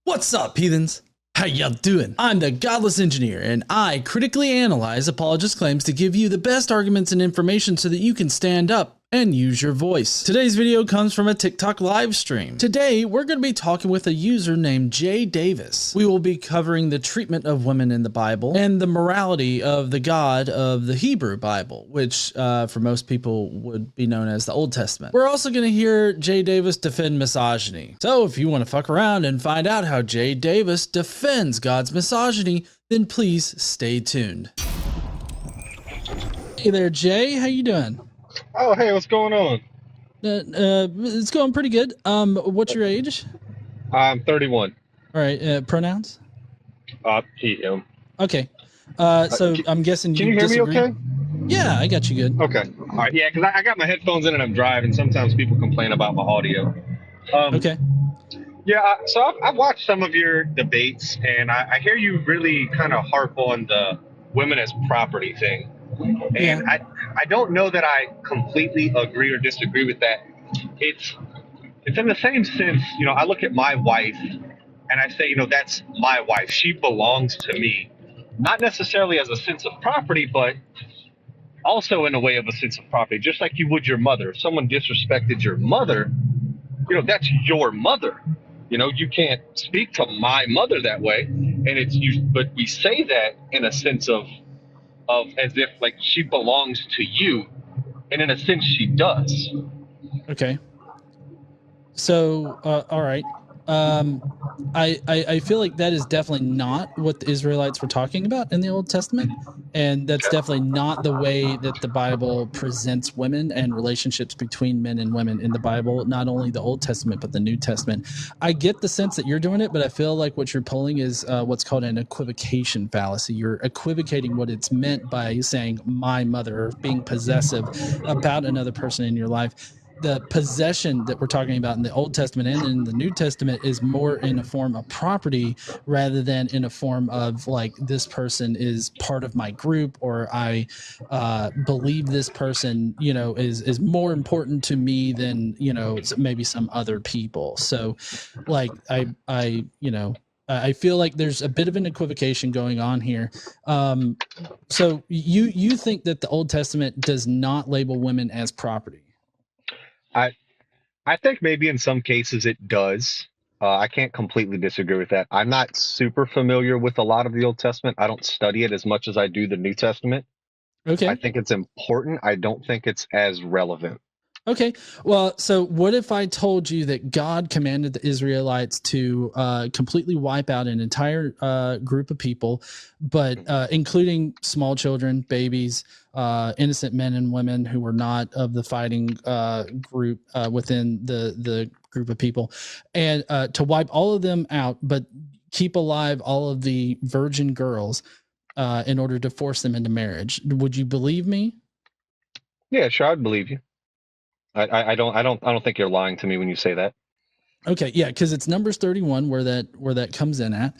What's up, heathens? How y'all doing? I'm the Godless Engineer, and I critically analyze apologist claims to give you the best arguments and information so that you can stand up and use your voice. Today's video comes from a TikTok live stream. Today, we're going to be talking with a user named Jay Davis. We will be covering the treatment of women in the Bible and the morality of the God of the Hebrew Bible, which for most people would be known as the Old Testament. We're also going to hear Jay Davis defend misogyny. So if you want to fuck around and find out how Jay Davis defends God's misogyny, then please stay tuned. Hey there, Jay. How you doing? Oh, hey, what's going on? It's going pretty good. What's your age? I'm 31. All right. Pronouns? He, him. Okay. So I'm guessing you Can you hear disagree? me okay? Yeah, I got you good. Okay. All right, yeah, because I got my headphones in and I'm driving. Sometimes people complain about my audio. Okay. Yeah, so I've watched some of your debates, and I hear you really kind of harp on the women as property thing. And Yeah. I don't know that I completely agree or disagree with that. It's in the same sense, I look at my wife and I say, that's my wife. She belongs to me. Not necessarily as a sense of property, but also in a way of a sense of property, just like you would your mother. If someone disrespected your mother, that's your mother. You can't speak to my mother that way. And it's you, but we say that in a sense of as if like she belongs to you, and in a sense she does. Okay. So, all right. I feel like that is definitely not what the Israelites were talking about in the Old Testament. And that's definitely not the way that the Bible presents women and relationships between men and women in the Bible, not only the Old Testament, but the New Testament. I get the sense that you're doing it, but I feel like what you're pulling is what's called an equivocation fallacy. You're equivocating what it's meant by saying my mother, or being possessive about another person in your life. The possession that we're talking about in the Old Testament and in the New Testament is more in a form of property rather than in a form of like, this person is part of my group, or I believe this person, is more important to me than, maybe some other people. So like, I feel like there's a bit of an equivocation going on here. So you think that the Old Testament does not label women as property? I think maybe in some cases it does. I can't completely disagree with that. I'm not super familiar with a lot of the Old Testament. I don't study it as much as I do the New Testament. Okay. I think it's important. I don't think it's as relevant. Okay. Well, so what if I told you that God commanded the Israelites to completely wipe out an entire group of people, but including small children, babies, innocent men and women who were not of the fighting group within the group of people, and to wipe all of them out, but keep alive all of the virgin girls in order to force them into marriage? Would you believe me? Yeah, sure, I'd believe you. I don't think you're lying to me when you say that. Okay, yeah, because it's Numbers 31 where that comes in at.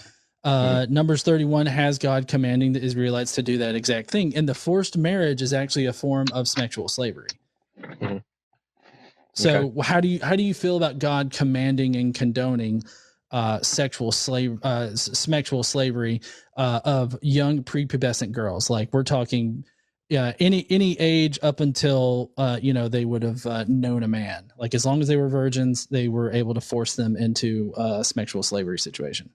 Numbers 31 has God commanding the Israelites to do that exact thing, and the forced marriage is actually a form of sexual slavery. Mm-hmm. So how do you feel about God commanding and condoning sexual slavery of young prepubescent girls? Like, we're talking any age up until they would have known a man. Like, as long as they were virgins, they were able to force them into a sexual slavery situation.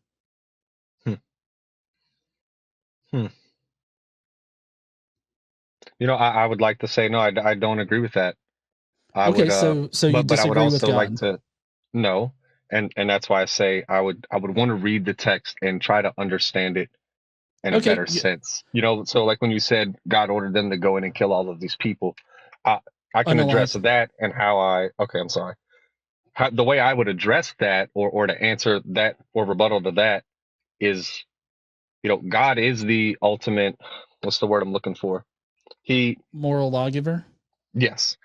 I would like to say no. I don't agree with that. So you but I would disagree with also God? like to no, and that's why I say I would want to read the text and try to understand it in a better sense. So like when you said God ordered them to go in and kill all of these people, I can address that and how I'm sorry. The way I would address that or to answer that or rebuttal to that is, God is the ultimate, what's the word I'm looking for? Moral lawgiver. Yes.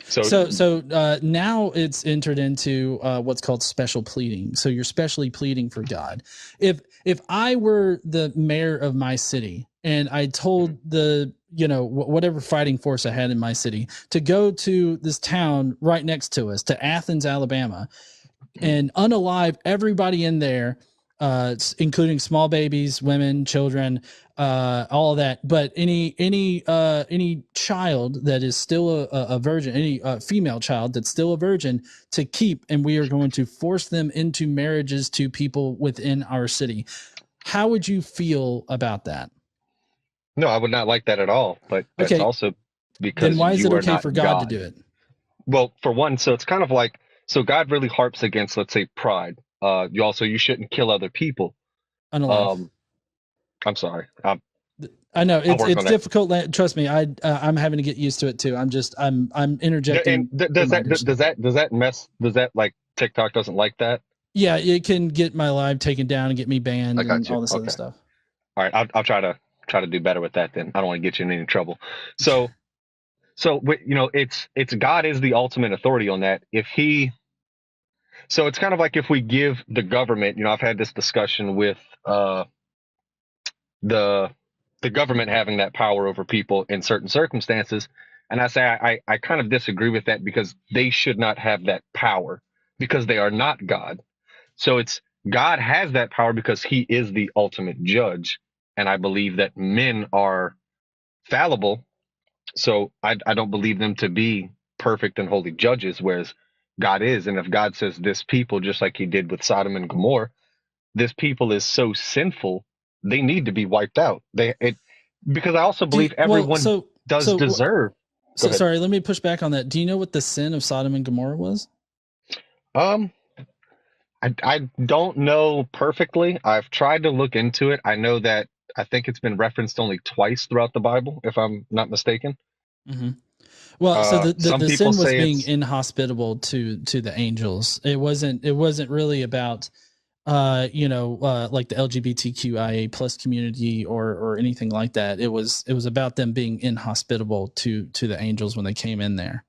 So now it's entered into what's called special pleading. So you're specially pleading for God. If I were the mayor of my city and I told the whatever fighting force I had in my city to go to this town right next to us, to Athens, Alabama, and unalive everybody in there including small babies, women, children, all of that. But any child that is still a virgin, any female child that's still a virgin, to keep, and we are going to force them into marriages to people within our city. How would you feel about that? No, I would not like that at all. But that's Okay, also then because why is it you are okay not for God to God. do it? Well, for one, so it's kind of like, so God really harps against, let's say, pride. You shouldn't kill other people. Unalive. Um, I'm sorry. I know I'll it's work on that. difficult. Trust me, I'm having to get used to it too. I'm And interjecting reminders. does that like TikTok doesn't like that? Yeah, it can get my live taken down and get me I banned and got you. all this other Okay. stuff. All right. I'll try to do better with that then. I don't want to get you in any trouble. So it's God is the ultimate authority on that. So it's kind of like if we give the government, I've had this discussion with the the government having that power over people in certain circumstances. And I say I kind of disagree with that because they should not have that power because they are not God. So it's God has that power because he is the ultimate judge. And I believe that men are fallible. So I don't believe them to be perfect and holy judges, whereas God is. And if God says this people, just like he did with Sodom and Gomorrah, this people is so sinful, they need to be wiped out. Because I also Do you, believe well, everyone does deserve. Go ahead. sorry. Let me push back on that. Do you know what the sin of Sodom and Gomorrah was? Um, I don't know perfectly. I've tried to look into it. I know that I think it's been referenced only twice throughout the Bible, if I'm not mistaken. Mm-hmm. Well, so Some the people sin was say being it's inhospitable to the angels. It wasn't really about like the LGBTQIA plus community or anything like that. It was about them being inhospitable to the angels when they came in there.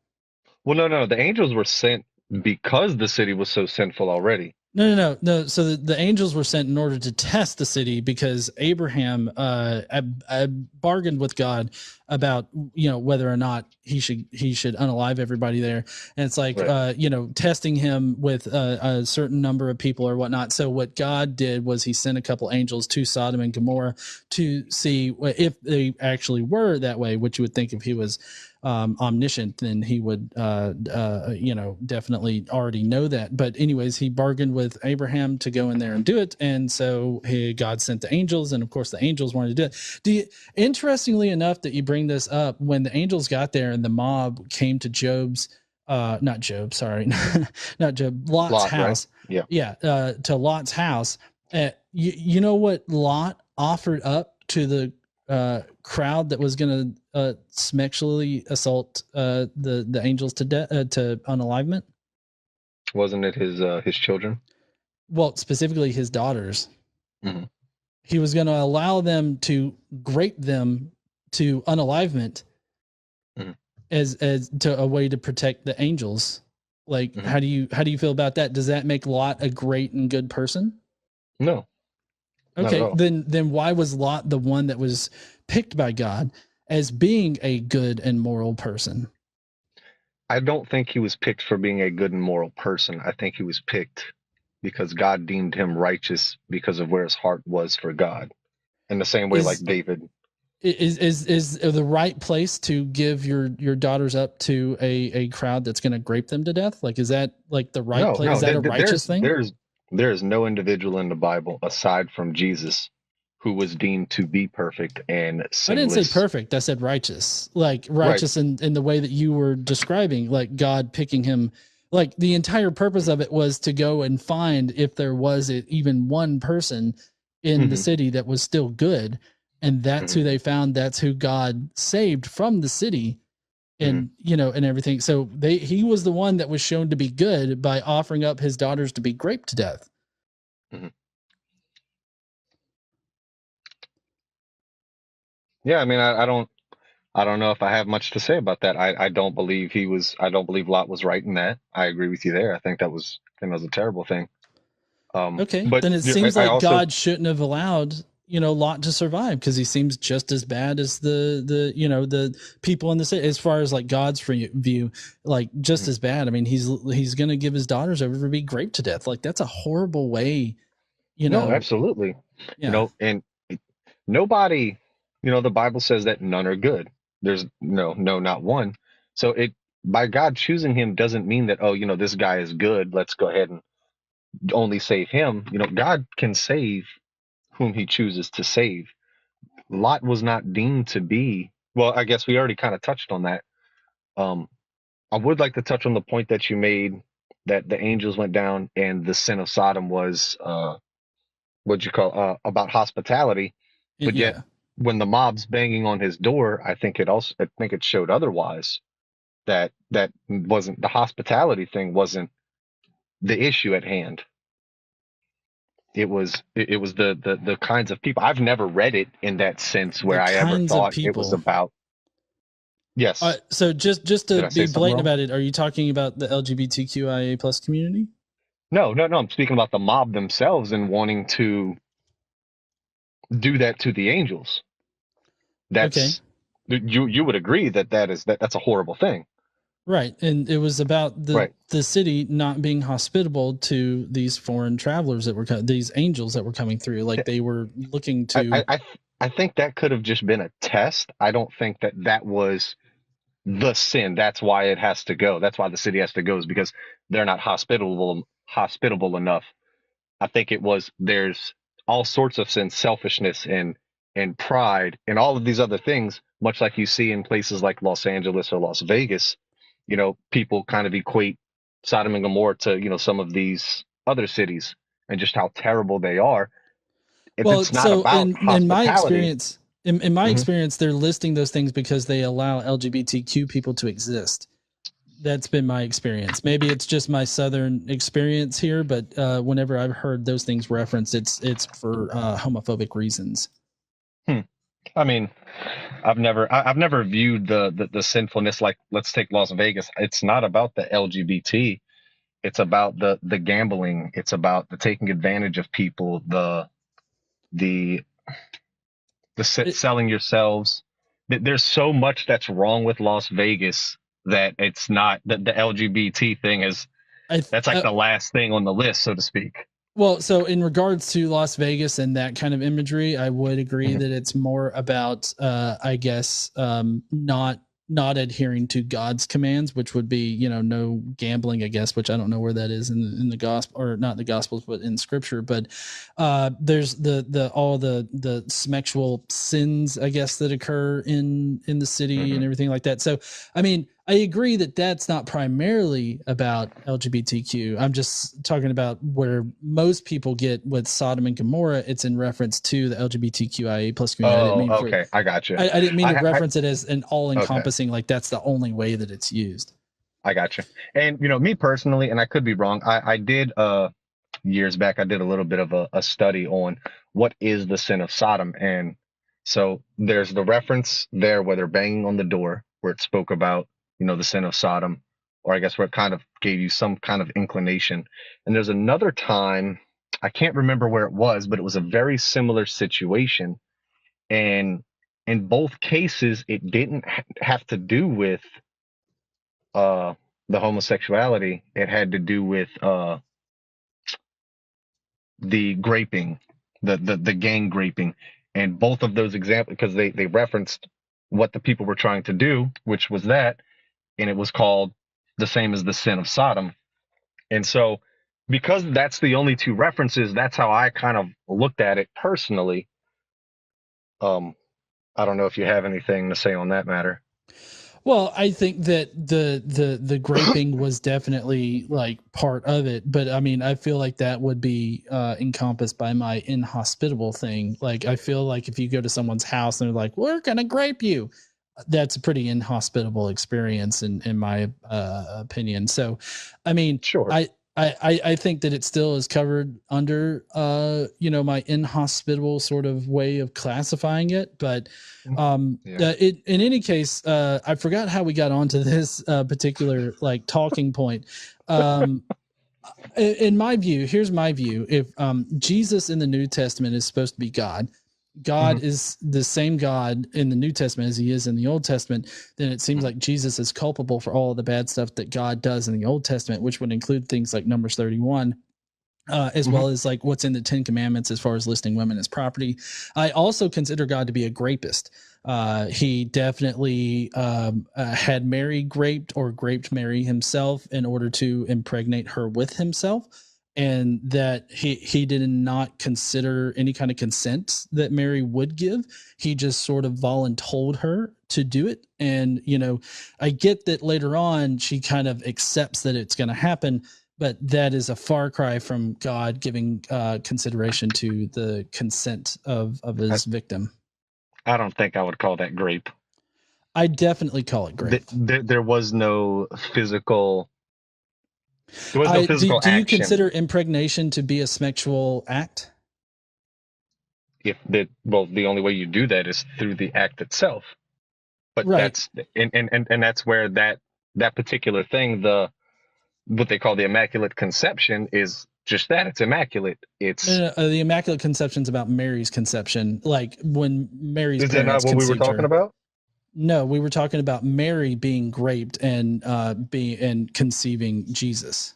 well, no. The angels were sent because the city was so sinful already. No. So the angels were sent in order to test the city because Abraham bargained with God about whether or not he should unalive everybody there, and it's like Right. testing him with a certain number of people or whatnot. So what God did was he sent a couple angels to Sodom and Gomorrah to see if they actually were that way, which you would think if he was omniscient, then he would, definitely already know that. But anyways, he bargained with Abraham to go in there and do it, and so God sent the angels, and of course the angels wanted to do it. Interestingly enough, that you bring this up, when the angels got there and the mob came to not Job, sorry, not Job, Lot's Lot, right? house, Yeah. yeah, to Lot's house. You know what Lot offered up to the crowd that was going to sexually assault the angels to unalivement? Wasn't it his children? Well, specifically his daughters. Mm-hmm. He was going to allow them to grape them to unalivement Mm-hmm. as to a way to protect the angels. Like, Mm-hmm. how do you feel about that? Does that make Lot a great and good person? No, not at Okay, all. then why was Lot the one that was picked by God as being a good and moral person? I don't think he was picked for being a good and moral person. I think he was picked because God deemed him righteous because of where his heart was for God. In the same way, like Is David. is the right place to give your daughters up to a crowd that's going to grape them to death? Like, is that like the right No, place? no. Is that a righteous thing? There is no individual in the Bible aside from Jesus who was deemed to be perfect and I didn't say sinless. perfect. I said righteous. Like Right. righteous in the way that you were describing, like God picking him. Like the entire purpose of it was to go and find if there was even one person in the Hmm. city that was still good. And that's Hmm. who they found. That's who God saved from the city Hmm. and, and everything. So he was the one that was shown to be good by offering up his daughters to be raped to death. Hmm. Yeah, I mean, I don't know if I have much to say about that. I don't believe I don't believe Lot was right in that. I agree with you there. I think that was a terrible thing. Okay, But then it yeah, seems I like also, God shouldn't have allowed Lot to survive because he seems just as bad as the people in the city as far as like God's view, like just as bad. I mean, he's gonna give his daughters over to be raped to death. Like that's a horrible way You No, know, absolutely. yeah, And nobody, the Bible says that none are good. There's no, not one. So by God choosing him doesn't mean that, oh, this guy is good. Let's go ahead and only save him. God can save whom he chooses to save. Lot was not deemed to be, well, I guess we already kind of touched on that. Um, I would like to touch on the point that you made that the angels went down and the sin of Sodom was, what'd you call, about hospitality. But yet yeah. when the mob's banging on his door, I think it showed otherwise, that wasn't the hospitality thing, wasn't the issue at hand. It was the kinds of people. I've never read it in that sense The where I ever kinds of thought it was people. about. Yes. So just to Did I say be something blatant wrong? about it, are you talking about the LGBTQIA plus community? No, no, no. I'm speaking about the mob themselves and wanting to do that to the angels. Okay. That's you would agree that's a horrible thing, Right. And it was about right? the city not being hospitable to these foreign travelers that were these angels that were coming through. Like they were looking I I to. I, I think that could have just been a test. I don't think that was the sin. That's why it has to go. That's why the city has to go, is because they're not hospitable enough. I think it was there's all sorts of sin, selfishness and pride and all of these other things, much like you see in places like Los Angeles or Las Vegas. People kind of equate Sodom and Gomorrah to, some of these other cities and just how terrible they are. Well, It's not so about in my hospitality. experience, in my Hmm. experience, they're listing those things because they allow LGBTQ people to exist. That's been my experience. Maybe it's just my southern experience here, but whenever I've heard those things referenced, it's for homophobic reasons. Hmm. I mean, I've never viewed the sinfulness, like, let's take Las Vegas. It's not about the LGBT. It's about the gambling. It's about the taking advantage of people, the It, selling yourselves. There's so much that's wrong with Las Vegas that it's not that the LGBT thing is, I that's like the last thing on the list, so to speak. Well, so in regards to Las Vegas and that kind of imagery, I would agree Hmm. that it's more about, I guess, not adhering to God's commands, which would be, no gambling, I guess, which I don't know where that is in the gospel, or not the gospels, but in scripture. But there's the all the sexual sins, I guess, that occur in the city and Hmm. everything like that. So, I mean, I agree that that's not primarily about LGBTQ. I'm just talking about where most people get with Sodom and Gomorrah. It's in reference to the LGBTQIA plus community. I didn't Oh, mean for okay, I got you. I didn't mean to I reference it as an all okay. encompassing, like that's the only way that it's used. I got you. And me personally, and I could be wrong. I did years back. I did a little bit of a study on what is the sin of Sodom, and so there's the reference there where they're banging on the door, where it spoke about the sin of Sodom, or I guess where it kind of gave you some kind of inclination. And there's another time, I can't remember where it was, but it was a very similar situation, and in both cases, it didn't have to do with uh the homosexuality. It had to do with the graping, the gang graping. And both of those examples, because they referenced what the people were trying to do, which was that, and it was called the same as the sin of Sodom. And so, because that's the only two references, that's how I kind of looked at it personally. um I don't know if you have anything to say on that matter. Well, I think that the graping was definitely like part of it, but I mean, I feel like that would be encompassed by my inhospitable thing. Like, I feel like if you go to someone's house and they're like, "We're gonna grape you," that's a pretty inhospitable experience in my opinion. So, I mean, Sure. I think that it still is covered under my inhospitable sort of way of classifying it, but Yeah. in any case, I forgot how we got onto this particular like talking point. Um, in my view, here's my view: if Jesus in the New Testament is supposed to be God, God Hmm. is the same God in the New Testament as he is in the Old Testament, then it seems like Jesus is culpable for all of the bad stuff that God does in the Old Testament, which would include things like Numbers 31 as well as like what's in the 10 Commandments as far as listing women as property. I also consider God to be a grapist. He definitely had Mary graped or graped Mary himself in order to impregnate her with himself. And that he did not consider any kind of consent that Mary would give. He just sort of voluntold her to do it. And, you know, I get that later on she kind of accepts that it's going to happen, but that is a far cry from God giving consideration to the consent of his victim. I don't think I would call that grape. I definitely call it grape. There was no physical. There was no Do physical you action. consider impregnation to be a sexual act? Well, the only way you do that is through the act itself. But right. That's and that's where that particular thing, what they call the Immaculate Conception, is just that. It's immaculate. It's the Immaculate Conception is about Mary's conception, like when Mary's is that not what we were talking about? No, we were talking about Mary being graped and conceiving Jesus.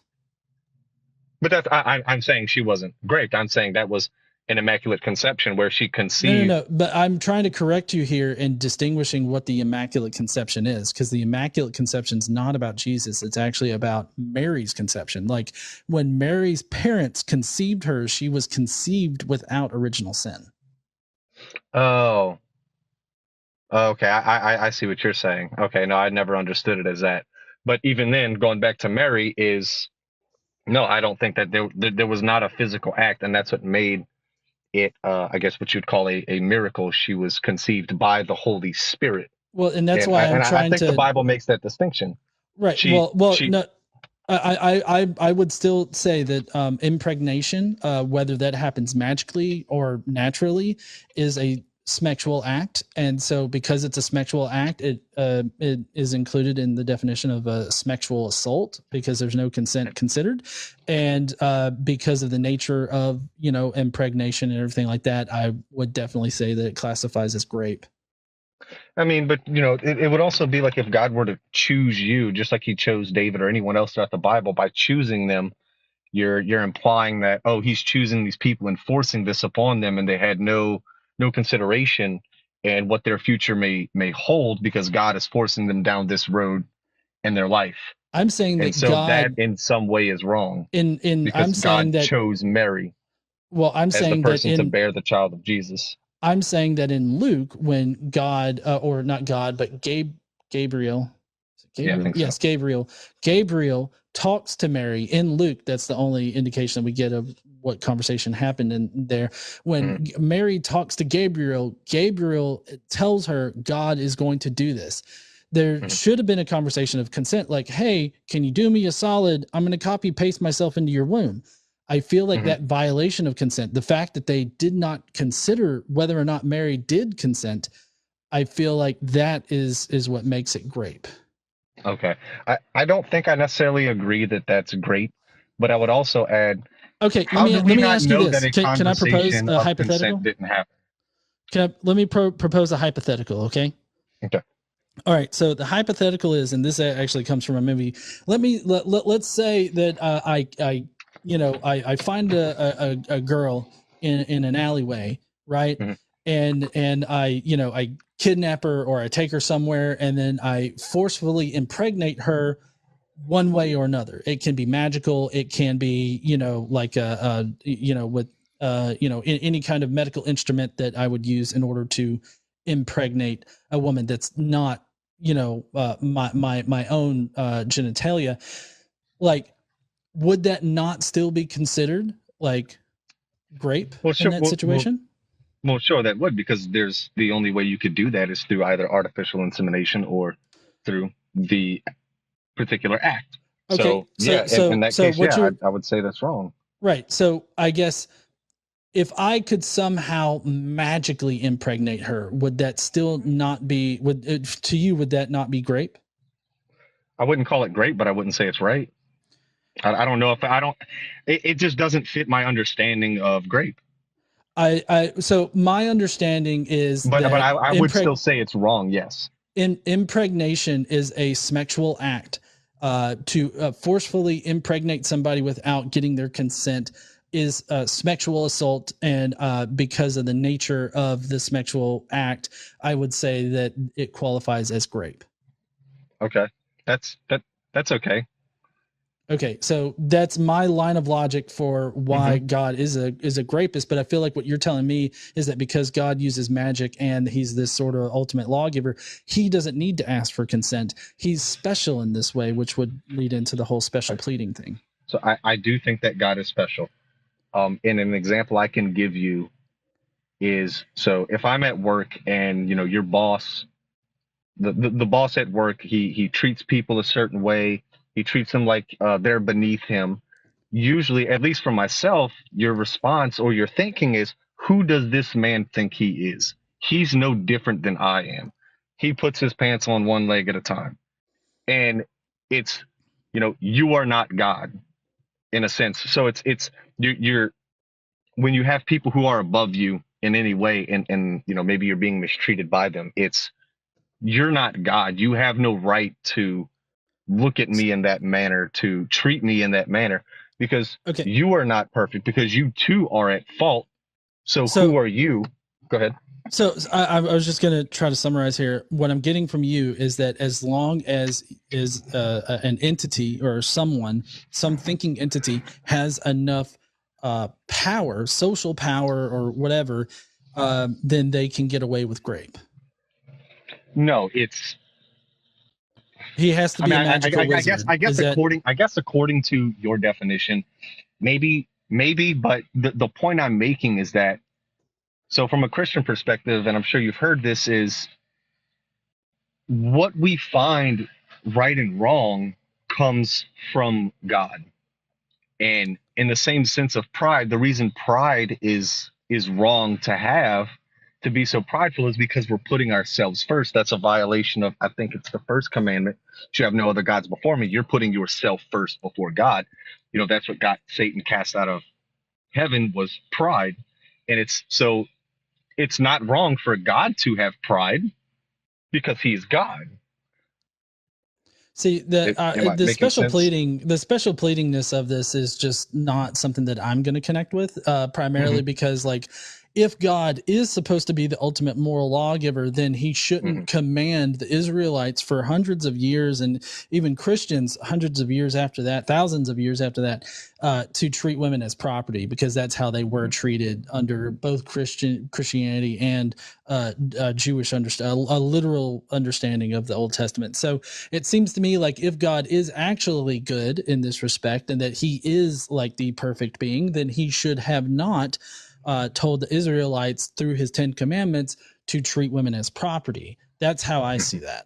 But I'm saying she wasn't graped. I'm saying that was an Immaculate Conception where she conceived. No. But I'm trying to correct you here in distinguishing what the Immaculate Conception is, because the Immaculate Conception is not about Jesus. It's actually about Mary's conception. Like when Mary's parents conceived her, she was conceived without original sin. Oh, okay. I see what you're saying. Okay, no, I never understood it as that. But even then, going back to Mary no, I don't think that there was not a physical act, and that's what made it, I guess, what you'd call a miracle. She was conceived by the Holy Spirit. Well, and that's why I think the Bible makes that distinction. Right. No. I would still say that impregnation, whether that happens magically or naturally, is a sexual act, and so because it's a sexual act, it is included in the definition of a sexual assault because there's no consent considered, and because of the nature of impregnation and everything like that, I would definitely say that it classifies as grape. I mean, but it would also be like if God were to choose you, just like he chose David or anyone else throughout the Bible. By choosing them, you're implying that, oh, he's choosing these people and forcing this upon them, and they had no consideration and what their future may hold, because God is forcing them down this road in their life. I'm saying that God, that in some way is wrong. Because I'm saying God chose Mary. Well, I'm saying the person to bear the child of Jesus. I'm saying that in Luke, when God, or not God, but Gabriel, yes, so. Gabriel talks to Mary in Luke. That's the only indication that we get of what conversation happened in there. When Mary talks to Gabriel, Gabriel tells her God is going to do this. There should have been a conversation of consent, like, hey, can you do me a solid? I'm going to copy paste myself into your womb. I feel like that violation of consent, the fact that they did not consider whether or not Mary did consent, I feel like that is what makes it grape. Okay. I don't think I necessarily agree that that's grape, but I would also add, okay, let me ask you this. Can I propose a hypothetical? Didn't happen. Let me propose a hypothetical, okay? Okay. All right, so the hypothetical is, and this actually comes from a movie. Let's say that I find a girl in an alleyway, right? And I kidnap her or I take her somewhere, and then I forcefully impregnate her one way or another. It can be magical. It can be, like with any kind of medical instrument that I would use in order to impregnate a woman that's not, my own genitalia. Like, would that not still be considered like grape in that situation? Well, sure, that would, because there's the only way you could do that is through either artificial insemination or through the particular act. Okay, so in that case, I would say that's wrong. Right. So I guess if I could somehow magically impregnate her, would that still not be, would that not be grape? I wouldn't call it grape, but I wouldn't say it's right. I don't know if it just doesn't fit my understanding of grape. So my understanding is but I would still say it's wrong. Yes. Impregnation is a sexual act. To forcefully impregnate somebody without getting their consent is sexual assault, and because of the nature of the sexual act, I would say that it qualifies as grape. Okay, that's okay. Okay, so that's my line of logic for why Hmm. God is a rapist. But I feel like what you're telling me is that because God uses magic and he's this sort of ultimate lawgiver, he doesn't need to ask for consent. He's special in this way, which would lead into the whole special pleading thing. So I do think that God is special. And an example I can give you is, so if I'm at work and your boss, the boss at work, he treats people a certain way. He treats them like they're beneath him. Usually, at least for myself, your response or your thinking is, who does this man think he is? He's no different than I am. He puts his pants on one leg at a time. And it's, you are not God in a sense. So it's you're when you have people who are above you in any way, and maybe you're being mistreated by them, it's, you're not God. You have no right to look at me in that manner, to treat me in that manner, because Okay, you are not perfect, because you too are at fault. So who so are you? Go ahead. So I was just going to try to summarize here. What I'm getting from you is that as long as is an entity or someone, some thinking entity has enough power, social power or whatever, then they can get away with grape. No, it's. He has to I be mean, a I magical guess, wizard. Is that according to your definition, maybe, but the point I'm making is that, so from a Christian perspective, and I'm sure you've heard this, is what we find right and wrong comes from God. And in the same sense of pride, the reason pride is wrong to have, to be so prideful, is because we're putting ourselves first. That's a violation of, I think it's the first commandment. You have no other gods before me. You're putting yourself first before God. That's what got Satan cast out of heaven, was pride. And it's not wrong for God to have pride because he's God. See Am I making sense? the special pleadingness of this is just not something that I'm going to connect with, Hmm. primarily because like if God is supposed to be the ultimate moral lawgiver, then he Hmm. shouldn't command the Israelites for hundreds of years and even Christians hundreds of years after that, thousands of years after that, to treat women as property because that's how they were treated under both Christianity and Jewish a literal understanding of the Old Testament. So it seems to me like if God is actually good in this respect and that he is like the perfect being, then he should have not told the Israelites through his 10 commandments to treat women as property. That's how I see that.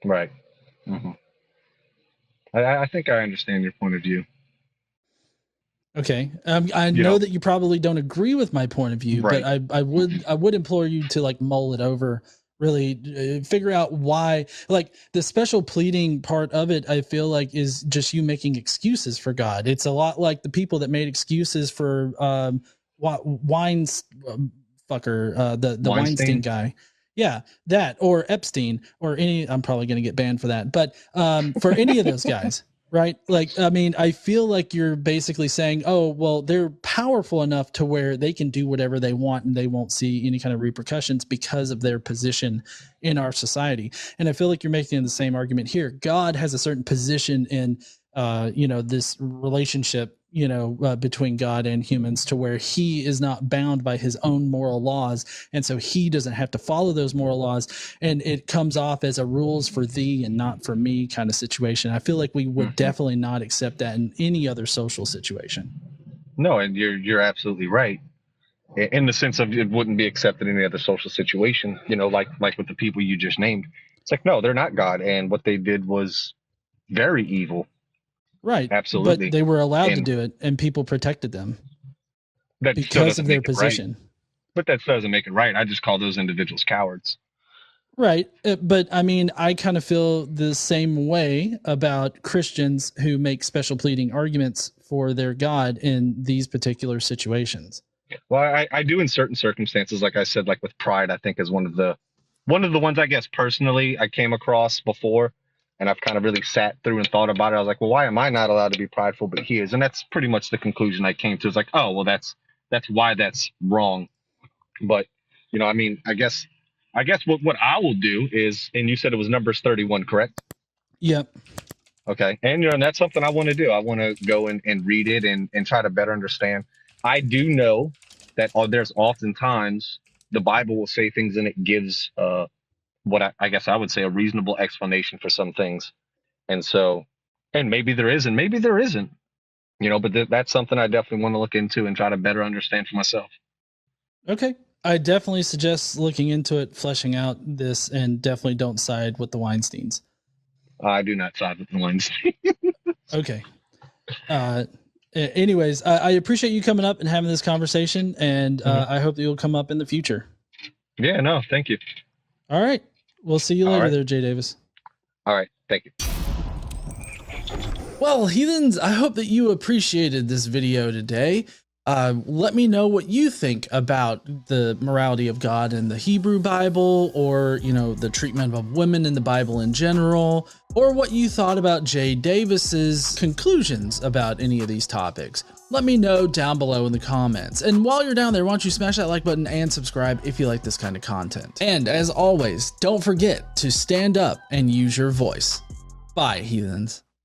Right. Hmm. I think I understand your point of view. Okay. I You know know, that you probably don't agree with my point of view, but right. I would implore you to like mull it over, really figure out why, like the special pleading part of it, I feel like is just you making excuses for God. It's a lot like the people that made excuses for Wines fucker, the Weinstein Weinstein. guy. Yeah, that or Epstein or any. I'm probably going to get banned for that, but for any of those guys, right? Like, I mean, I feel like you're basically saying, oh, well, they're powerful enough to where they can do whatever they want and they won't see any kind of repercussions because of their position in our society. And I feel like you're making the same argument here. God has a certain position in, this relationship, between God and humans to where he is not bound by his own moral laws. And so he doesn't have to follow those moral laws. And it comes off as a rules for thee and not for me kind of situation. I feel like we would Hmm. definitely not accept that in any other social situation. No, and you're absolutely right. In the sense of, it wouldn't be accepted in any other social situation. Like with the people you just named. It's like, no, they're not God, and what they did was very evil. Right. But Absolutely. they were allowed to And do it and people protected them that still because of doesn't their make it right. position. But that still doesn't make it right. I just call those individuals cowards. Right. But I mean, I kind of feel the same way about Christians who make special pleading arguments for their God in these particular situations. Well, I do in certain circumstances, like I said, like with pride, I think is one of the ones I guess personally I came across before. and I've kind of really sat through and thought about it. I was like, well, why am I not allowed to be prideful, but he is? And that's pretty much the conclusion I came to. It's like, oh, well, that's why that's wrong. But, I mean, I guess what I will do is, and you said it was Numbers 31, correct? Yep. Okay. And, and that's something I want to do. I want to go and read it and try to better understand. I do know that there's oftentimes the Bible will say things and it gives what I guess I would say a reasonable explanation for some things. And so, and maybe there is, and maybe there isn't, but that's something I definitely want to look into and try to better understand for myself. Okay. I definitely suggest looking into it, fleshing out this, and definitely don't side with the Weinsteins. I do not side with the Weinstein. Okay. Anyways, I appreciate you coming up and having this conversation, and I hope that you'll come up in the future. Yeah, no, thank you. All right. We'll see you later there, Jay Davis. All right. Thank you. Well, heathens, I hope that you appreciated this video today. Let me know what you think about the morality of God in the Hebrew Bible, or, the treatment of women in the Bible in general, or what you thought about Jay Davis's conclusions about any of these topics. Let me know down below in the comments. And while you're down there, why don't you smash that like button and subscribe if you like this kind of content. And as always, don't forget to stand up and use your voice. Bye, heathens.